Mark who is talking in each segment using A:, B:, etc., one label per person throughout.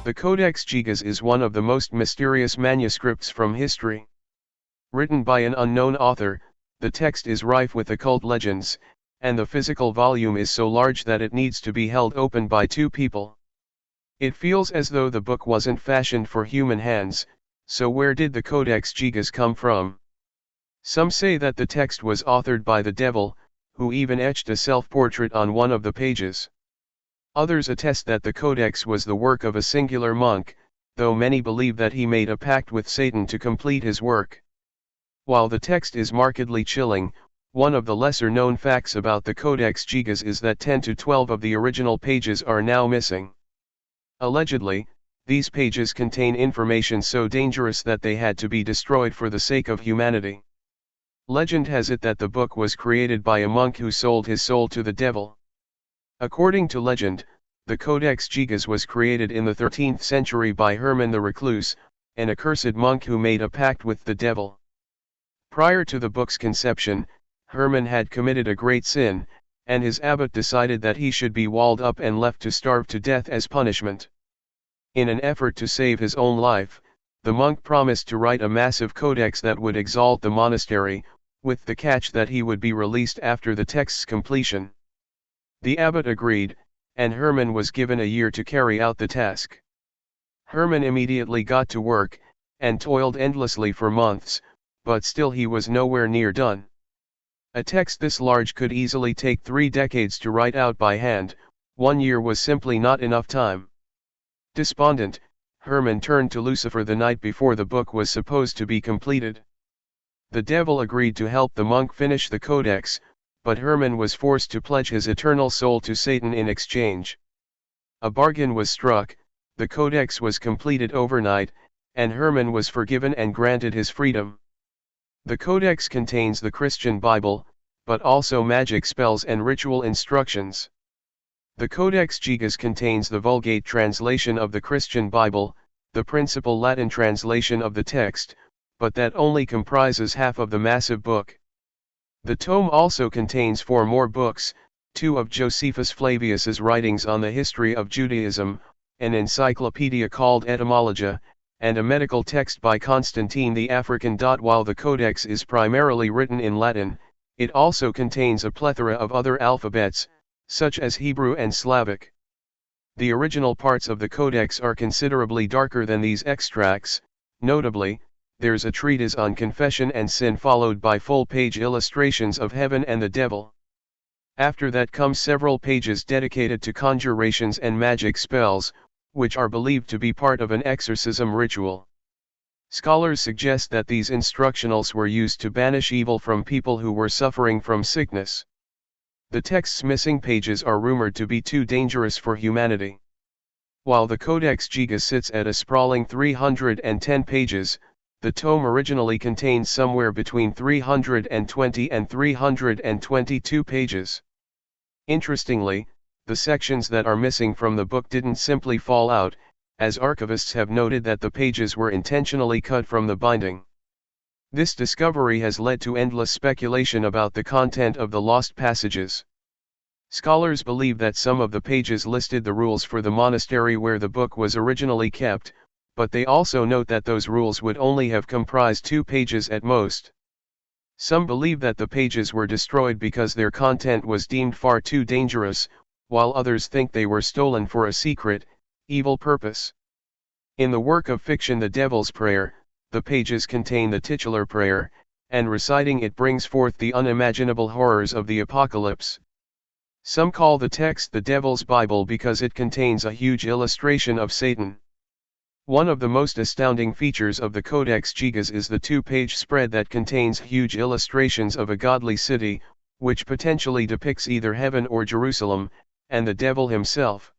A: The Codex Gigas is one of the most mysterious manuscripts from history. Written by an unknown author, the text is rife with occult legends, and the physical volume is so large that it needs to be held open by two people. It feels as though the book wasn't fashioned for human hands, so where did the Codex Gigas come from? Some say that the text was authored by the devil, who even etched a self-portrait on one of the pages. Others attest that the Codex was the work of a singular monk, though many believe that he made a pact with Satan to complete his work. While the text is markedly chilling, one of the lesser-known facts about the Codex Gigas is that 10 to 12 of the original pages are now missing. Allegedly, these pages contain information so dangerous that they had to be destroyed for the sake of humanity. Legend has it that the book was created by a monk who sold his soul to the devil. According to legend, the Codex Gigas was created in the 13th century by Herman the Recluse, an accursed monk who made a pact with the devil. Prior to the book's conception, Herman had committed a great sin, and his abbot decided that he should be walled up and left to starve to death as punishment. In an effort to save his own life, the monk promised to write a massive codex that would exalt the monastery, with the catch that he would be released after the text's completion. The abbot agreed, and Herman was given a year to carry out the task. Herman immediately got to work, and toiled endlessly for months, but still he was nowhere near done. A text this large could easily take 3 decades to write out by hand. 1 year was simply not enough time. Despondent, Herman turned to Lucifer the night before the book was supposed to be completed. The devil agreed to help the monk finish the codex, but Herman was forced to pledge his eternal soul to Satan in exchange. A bargain was struck, the codex was completed overnight, and Herman was forgiven and granted his freedom. The codex contains the Christian Bible, but also magic spells and ritual instructions. The Codex Gigas contains the Vulgate translation of the Christian Bible, the principal Latin translation of the text, but that only comprises half of the massive book. The tome also contains 4 more books, 2 of Josephus Flavius's writings on the history of Judaism, an encyclopedia called Etymologia, and a medical text by Constantine the African. While the Codex is primarily written in Latin, it also contains a plethora of other alphabets, such as Hebrew and Slavic. The original parts of the Codex are considerably darker than these extracts. Notably, there's a treatise on confession and sin followed by full-page illustrations of heaven and the devil. After that comes several pages dedicated to conjurations and magic spells, which are believed to be part of an exorcism ritual. Scholars suggest that these instructionals were used to banish evil from people who were suffering from sickness. The text's missing pages are rumored to be too dangerous for humanity. While the Codex Gigas sits at a sprawling 310 pages, the tome originally contained somewhere between 320 and 322 pages. Interestingly, the sections that are missing from the book didn't simply fall out, as archivists have noted that the pages were intentionally cut from the binding. This discovery has led to endless speculation about the content of the lost passages. Scholars believe that some of the pages listed the rules for the monastery where the book was originally kept, but they also note that those rules would only have comprised 2 pages at most. Some believe that the pages were destroyed because their content was deemed far too dangerous, while others think they were stolen for a secret, evil purpose. In the work of fiction The Devil's Prayer, the pages contain the titular prayer, and reciting it brings forth the unimaginable horrors of the apocalypse. Some call the text the Devil's Bible because it contains a huge illustration of Satan. One of the most astounding features of the Codex Gigas is the 2-page spread that contains huge illustrations of a godly city, which potentially depicts either heaven or Jerusalem, and the devil himself.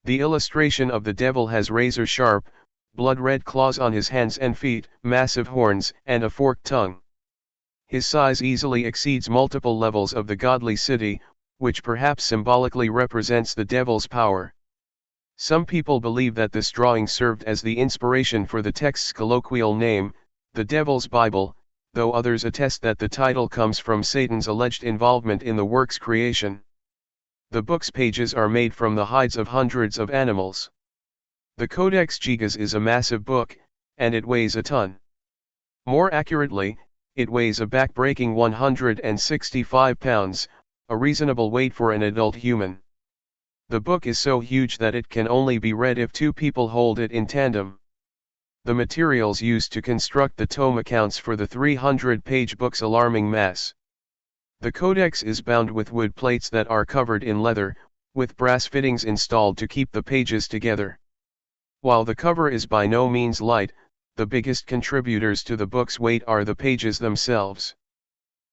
A: The illustration of the devil has razor-sharp, blood-red claws on his hands and feet, massive horns, and a forked tongue. His size easily exceeds multiple levels of the godly city, which perhaps symbolically represents the devil's power. Some people believe that this drawing served as the inspiration for the text's colloquial name, the Devil's Bible, though others attest that the title comes from Satan's alleged involvement in the work's creation. The book's pages are made from the hides of hundreds of animals. The Codex Gigas is a massive book, and it weighs a ton. More accurately, it weighs a back-breaking 165 pounds, a reasonable weight for an adult human. The book is so huge that it can only be read if two people hold it in tandem. The materials used to construct the tome accounts for the 300-page book's alarming mass. The codex is bound with wood plates that are covered in leather, with brass fittings installed to keep the pages together. While the cover is by no means light, the biggest contributors to the book's weight are the pages themselves.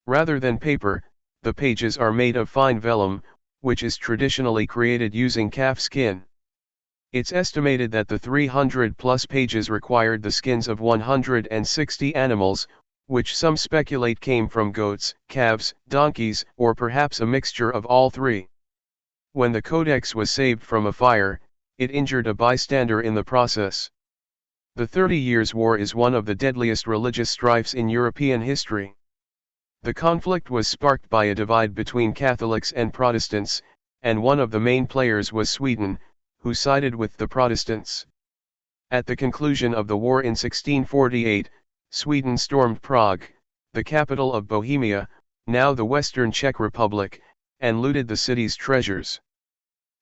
A: Rather than paper, the pages are made of fine vellum, which is traditionally created using calf skin. It's estimated that the 300-plus pages required the skins of 160 animals, which some speculate came from goats, calves, donkeys, or perhaps a mixture of all three. When the codex was saved from a fire, it injured a bystander in the process. The 30 Years' War is one of the deadliest religious strifes in European history. The conflict was sparked by a divide between Catholics and Protestants, and one of the main players was Sweden, who sided with the Protestants. At the conclusion of the war in 1648, Sweden stormed Prague, the capital of Bohemia, now the Western Czech Republic, and looted the city's treasures.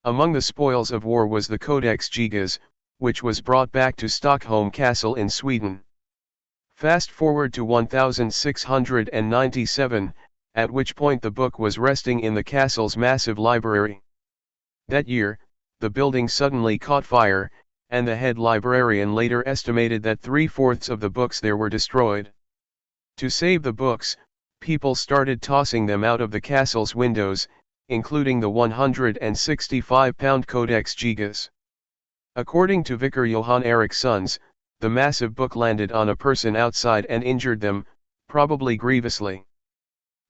A: Among the spoils of war was the Codex Gigas, which was brought back to Stockholm Castle in Sweden. Fast forward to 1697, at which point the book was resting in the castle's massive library. That year, the building suddenly caught fire, and the head librarian later estimated that 3/4 of the books there were destroyed. To save the books, people started tossing them out of the castle's windows, including the 165-pound Codex Gigas. According to Vicar Johan Eriksson's, the massive book landed on a person outside and injured them, probably grievously.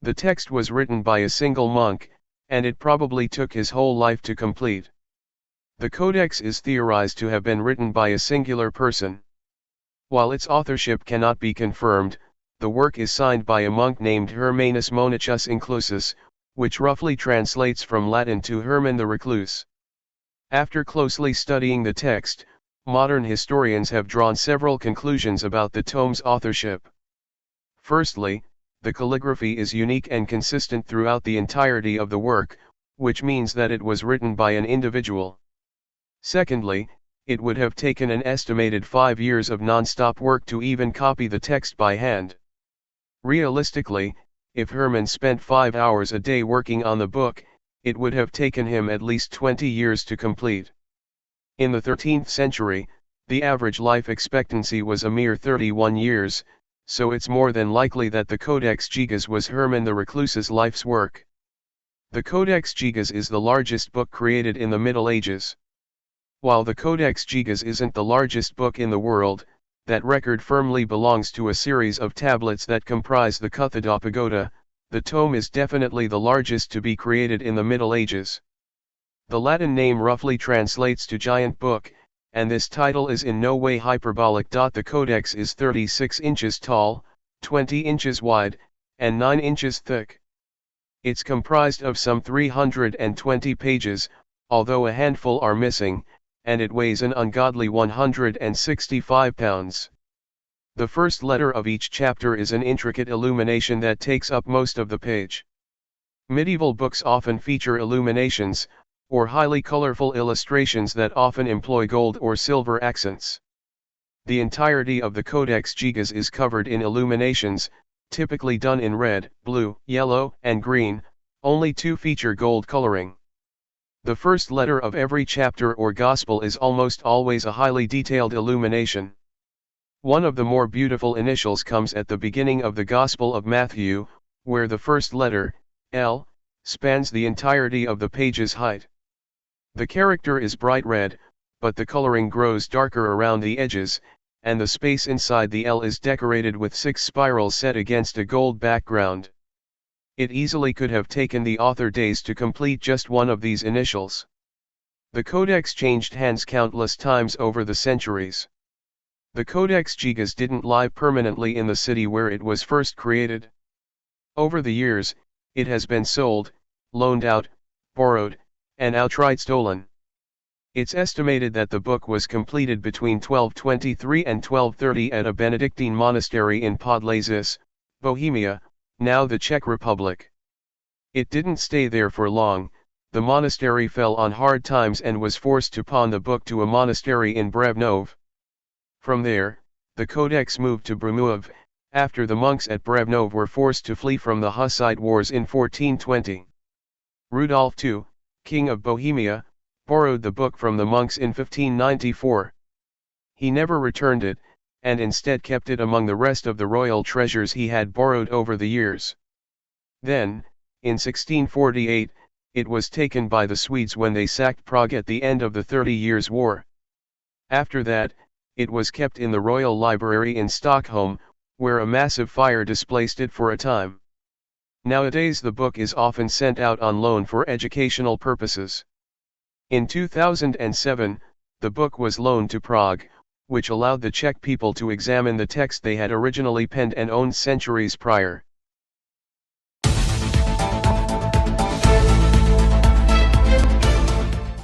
A: The text was written by a single monk, and it probably took his whole life to complete. The Codex is theorized to have been written by a singular person. While its authorship cannot be confirmed, the work is signed by a monk named Hermanus Monachus Inclusus, which roughly translates from Latin to Herman the Recluse. After closely studying the text, modern historians have drawn several conclusions about the tome's authorship. Firstly, the calligraphy is unique and consistent throughout the entirety of the work, which means that it was written by an individual. Secondly, it would have taken an estimated 5 years of non-stop work to even copy the text by hand. Realistically, if Herman spent 5 hours a day working on the book, it would have taken him at least 20 years to complete. In the 13th century, the average life expectancy was a mere 31 years, so it's more than likely that the Codex Gigas was Herman the Recluse's life's work. The Codex Gigas is the largest book created in the Middle Ages. While the Codex Gigas isn't the largest book in the world, that record firmly belongs to a series of tablets that comprise the Cathodopagoda. The tome is definitely the largest to be created in the Middle Ages. The Latin name roughly translates to giant book, and this title is in no way hyperbolic. The Codex is 36 inches tall, 20 inches wide, and 9 inches thick. It's comprised of some 320 pages, although a handful are missing, and it weighs an ungodly 165 pounds. The first letter of each chapter is an intricate illumination that takes up most of the page. Medieval books often feature illuminations, or highly colorful illustrations that often employ gold or silver accents. The entirety of the Codex Gigas is covered in illuminations, typically done in red, blue, yellow, and green, only 2 feature gold coloring. The first letter of every chapter or gospel is almost always a highly detailed illumination. One of the more beautiful initials comes at the beginning of the Gospel of Matthew, where the first letter, L, spans the entirety of the page's height. The character is bright red, but the coloring grows darker around the edges, and the space inside the L is decorated with 6 spirals set against a gold background. It easily could have taken the author days to complete just one of these initials. The Codex changed hands countless times over the centuries. The Codex Gigas didn't lie permanently in the city where it was first created. Over the years, it has been sold, loaned out, borrowed, and outright stolen. It's estimated that the book was completed between 1223 and 1230 at a Benedictine monastery in Podlasis, Bohemia, now the Czech Republic. It didn't stay there for long. The monastery fell on hard times and was forced to pawn the book to a monastery in Brevnov. From there, the Codex moved to Brumov, after the monks at Brevnov were forced to flee from the Hussite Wars in 1420. Rudolf II, King of Bohemia, borrowed the book from the monks in 1594. He never returned it, and instead kept it among the rest of the royal treasures he had borrowed over the years. Then, in 1648, it was taken by the Swedes when they sacked Prague at the end of the 30 Years' War. After that, it was kept in the Royal Library in Stockholm, where a massive fire displaced it for a time. Nowadays the book is often sent out on loan for educational purposes. In 2007, the book was loaned to Prague, which allowed the Czech people to examine the text they had originally penned and owned centuries prior.